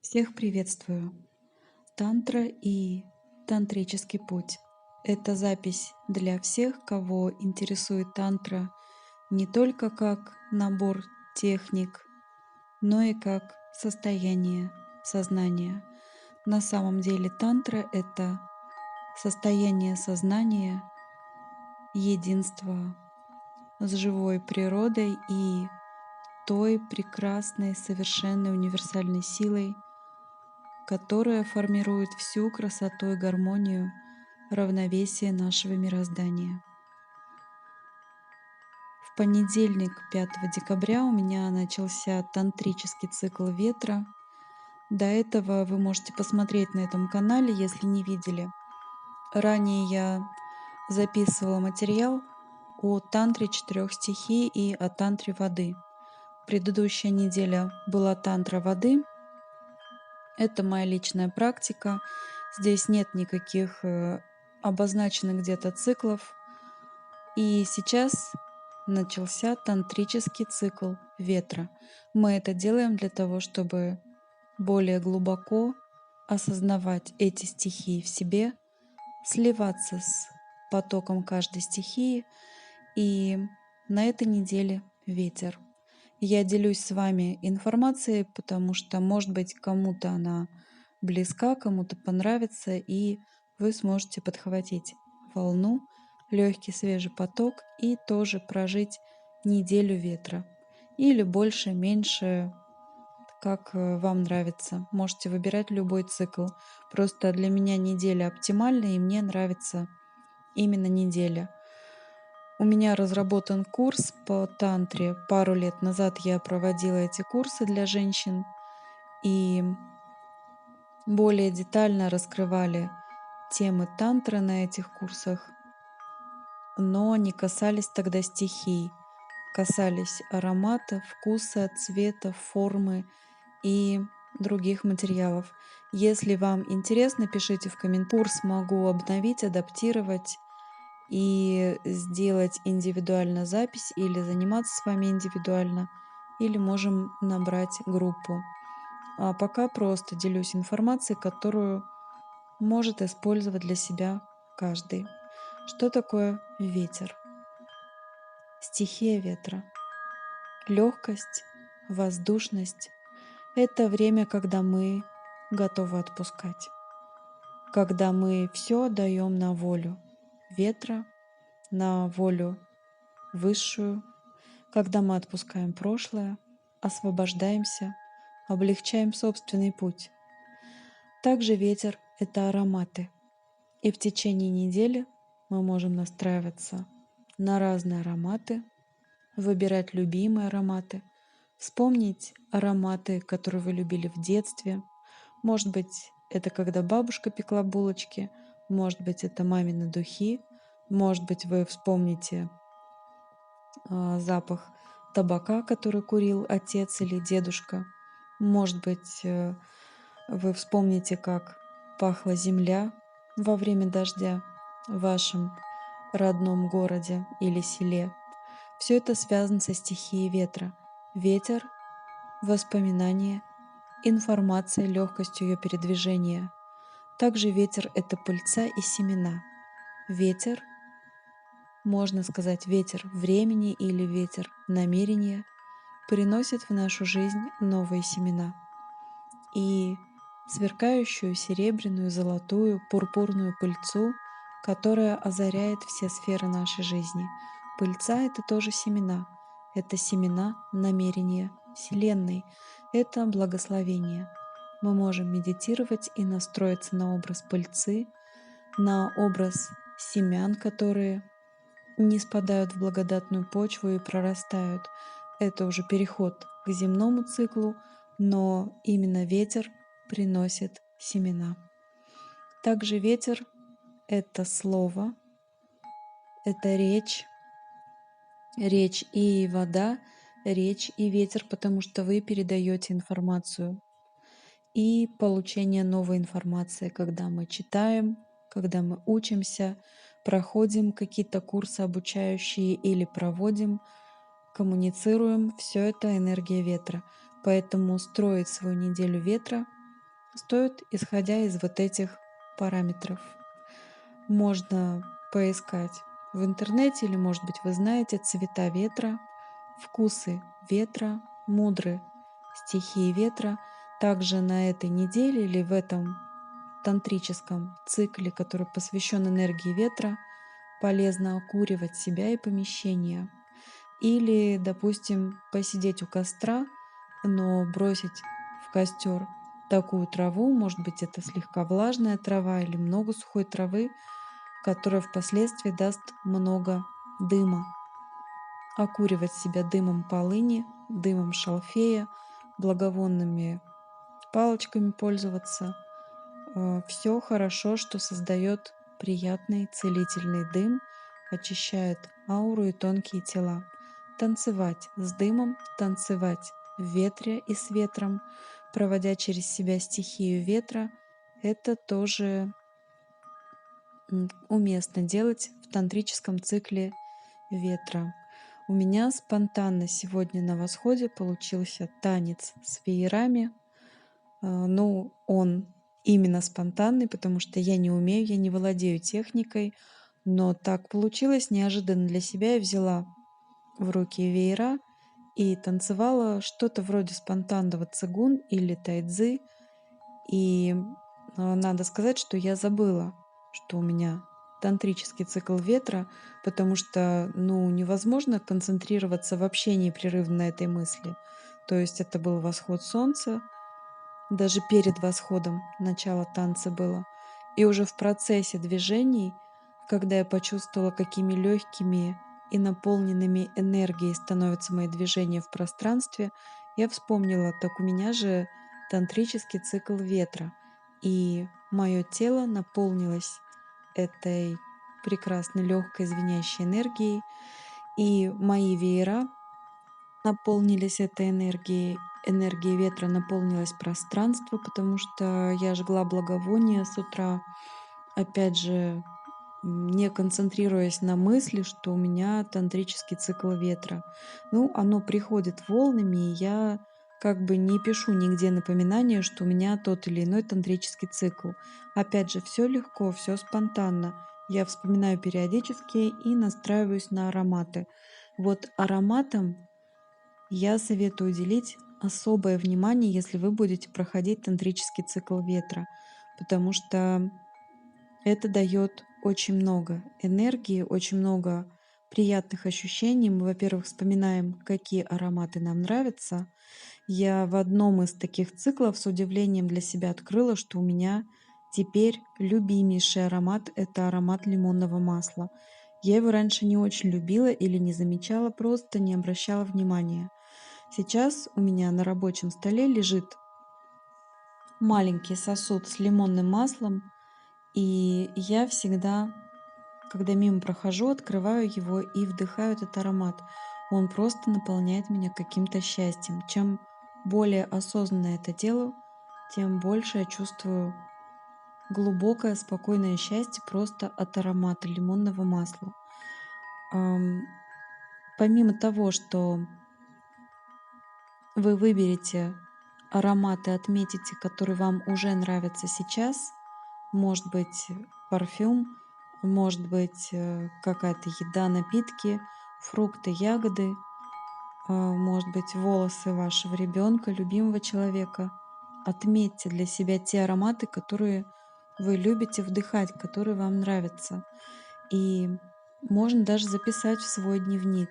Всех приветствую! Тантра и тантрический путь — это запись для всех, кого интересует тантра не только как набор техник, но и как состояние сознания. На самом деле тантра — это состояние сознания, единства с живой природой и той прекрасной, совершенной, универсальной силой, которая формирует всю красоту и гармонию, равновесие нашего мироздания. В понедельник, 5 декабря, у меня начался тантрический цикл ветра. До этого вы можете посмотреть на этом канале, если не видели. Ранее я записывала материал о тантре 4 стихий и о тантре воды. Предыдущая неделя была тантра воды. Это моя личная практика. Здесь нет никаких обозначенных где-то циклов. И сейчас начался тантрический цикл ветра. Мы это делаем для того, чтобы более глубоко осознавать эти стихии в себе, сливаться с потоком каждой стихии. И на этой неделе ветер. Я делюсь с вами информацией, потому что, может быть, кому-то она близка, кому-то понравится, и вы сможете подхватить волну, легкий свежий поток и тоже прожить неделю ветра. Или больше, меньше, как вам нравится. Можете выбирать любой цикл. Просто для меня неделя оптимальна, и мне нравится именно неделя. У меня разработан курс по тантре. Пару лет назад я проводила эти курсы для женщин и более детально раскрывали темы тантры на этих курсах, но не касались тогда стихий, касались аромата, вкуса, цвета, формы и других материалов. Если вам интересно, пишите в комментариях. Курс могу обновить, адаптировать и сделать индивидуально запись или заниматься с вами индивидуально, или можем набрать группу. А пока просто делюсь информацией, которую может использовать для себя каждый. Что такое ветер? Стихия ветра. Легкость, воздушность — это время, когда мы готовы отпускать, когда мы все даем на волю ветра, на волю высшую, когда мы отпускаем прошлое, освобождаемся, облегчаем собственный путь. Также ветер — это ароматы. И в течение недели мы можем настраиваться на разные ароматы, выбирать любимые ароматы, вспомнить ароматы, которые вы любили в детстве. Может быть, это когда бабушка пекла булочки, может быть, это мамины духи, может быть, вы вспомните запах табака, который курил отец или дедушка. Может быть, вы вспомните, как пахла земля во время дождя в вашем родном городе или селе. Все это связано со стихией ветра. Ветер — воспоминание, информация, легкостью ее передвижения. Также ветер — это пыльца и семена. Ветер, можно сказать, ветер времени или ветер намерения, приносит в нашу жизнь новые семена. И сверкающую серебряную, золотую, пурпурную пыльцу, которая озаряет все сферы нашей жизни. Пыльца — это тоже семена. Это семена намерения Вселенной. Это благословение. Мы можем медитировать и настроиться на образ пыльцы, на образ семян, которые не спадают в благодатную почву и прорастают. Это уже переход к земному циклу, но именно ветер приносит семена. Также ветер — это слово, это речь, речь и вода, речь и ветер, потому что вы передаете информацию. И получение новой информации, когда мы читаем, когда мы учимся, проходим какие-то курсы обучающие или проводим, коммуницируем, все это энергия ветра. Поэтому строить свою неделю ветра стоит, исходя из вот этих параметров. Можно поискать в интернете или, может быть, вы знаете цвета ветра, вкусы ветра, мудры стихии ветра. Также на этой неделе или в этом тантрическом цикле, который посвящен энергии ветра, полезно окуривать себя и помещение. Или, допустим, посидеть у костра, но бросить в костер такую траву, может быть, это слегка влажная трава или много сухой травы, которая впоследствии даст много дыма. Окуривать себя дымом полыни, дымом шалфея, благовонными палочками пользоваться. Все хорошо, что создает приятный целительный дым, очищает ауру и тонкие тела. Танцевать с дымом, танцевать в ветре и с ветром, проводя через себя стихию ветра, это тоже уместно делать в тантрическом цикле ветра. У меня спонтанно сегодня на восходе получился танец с веерами. Ну, он именно спонтанный, потому что я не умею, я не владею техникой, но так получилось неожиданно для себя. Я взяла в руки веера и танцевала что-то вроде спонтанного цигун или тайцзы. И надо сказать, что я забыла, что у меня тантрический цикл ветра, потому что, ну, невозможно концентрироваться вообще непрерывно на этой мысли. То есть это был восход солнца, даже перед восходом начало танца было. И уже в процессе движений, когда я почувствовала, какими легкими и наполненными энергией становятся мои движения в пространстве, я вспомнила, так у меня же тантрический цикл ветра. И мое тело наполнилось этой прекрасной легкой звенящей энергией. И мои веера наполнились этой энергией. Энергия ветра наполнилось пространство, потому что я жгла благовония с утра. Опять же, не концентрируясь на мысли, что у меня тантрический цикл ветра. Ну, оно приходит волнами, и я как бы не пишу нигде напоминания, что у меня тот или иной тантрический цикл. Опять же, все легко, все спонтанно. Я вспоминаю периодически и настраиваюсь на ароматы. Вот ароматом я советую уделить особое внимание, если вы будете проходить тантрический цикл ветра, потому что это дает очень много энергии, очень много приятных ощущений. Мы, во-первых, вспоминаем, какие ароматы нам нравятся. Я в одном из таких циклов с удивлением для себя открыла, что у меня теперь любимейший аромат — это аромат лимонного масла. Я его раньше не очень любила или не замечала, просто не обращала внимания. Сейчас у меня на рабочем столе лежит маленький сосуд с лимонным маслом, и я всегда, когда мимо прохожу, открываю его и вдыхаю этот аромат. Он просто наполняет меня каким-то счастьем. Чем более осознанно это делаю, тем больше я чувствую глубокое, спокойное счастье просто от аромата лимонного масла. Ам, Помимо того, что вы выберете ароматы, отметите, которые вам уже нравятся сейчас. Может быть, парфюм, может быть, какая-то еда, напитки, фрукты, ягоды, может быть, волосы вашего ребенка, любимого человека. Отметьте для себя те ароматы, которые вы любите вдыхать, которые вам нравятся. И можно даже записать в свой дневник.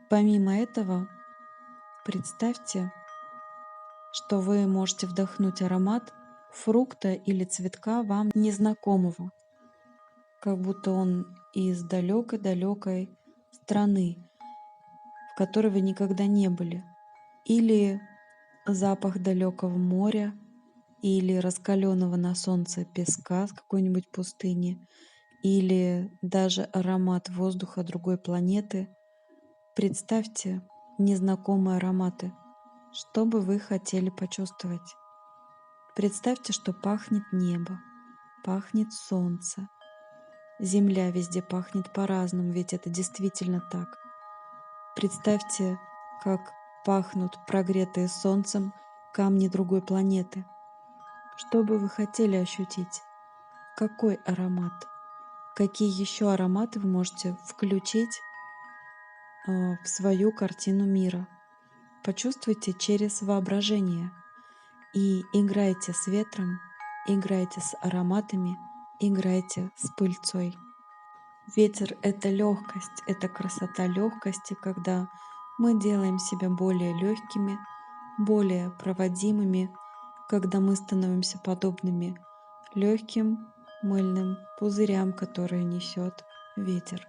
Помимо этого, представьте, что вы можете вдохнуть аромат фрукта или цветка вам незнакомого, как будто он из далекой-далекой страны, в которой вы никогда не были, или запах далекого моря, или раскаленного на солнце песка с какой-нибудь пустыни, или даже аромат воздуха другой планеты. Представьте незнакомые ароматы. Что бы вы хотели почувствовать? Представьте, что пахнет небо, пахнет солнце. Земля везде пахнет по-разному, ведь это действительно так. Представьте, как пахнут прогретые солнцем камни другой планеты. Что бы вы хотели ощутить? Какой аромат? Какие еще ароматы вы можете включить в свою картину мира? Почувствуйте через воображение и играйте с ветром, играйте с ароматами, играйте с пыльцой. Ветер — это легкость, это красота легкости, когда мы делаем себя более легкими, более проводимыми, когда мы становимся подобными легким мыльным пузырям, которые несет ветер.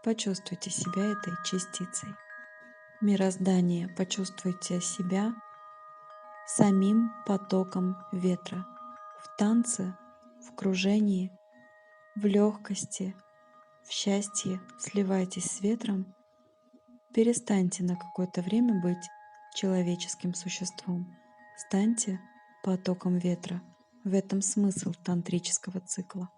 Почувствуйте себя этой частицей. Мироздание, почувствуйте себя самим потоком ветра. В танце, в кружении, в легкости, в счастье сливайтесь с ветром. Перестаньте на какое-то время быть человеческим существом. Станьте потоком ветра. В этом смысл тантрического цикла.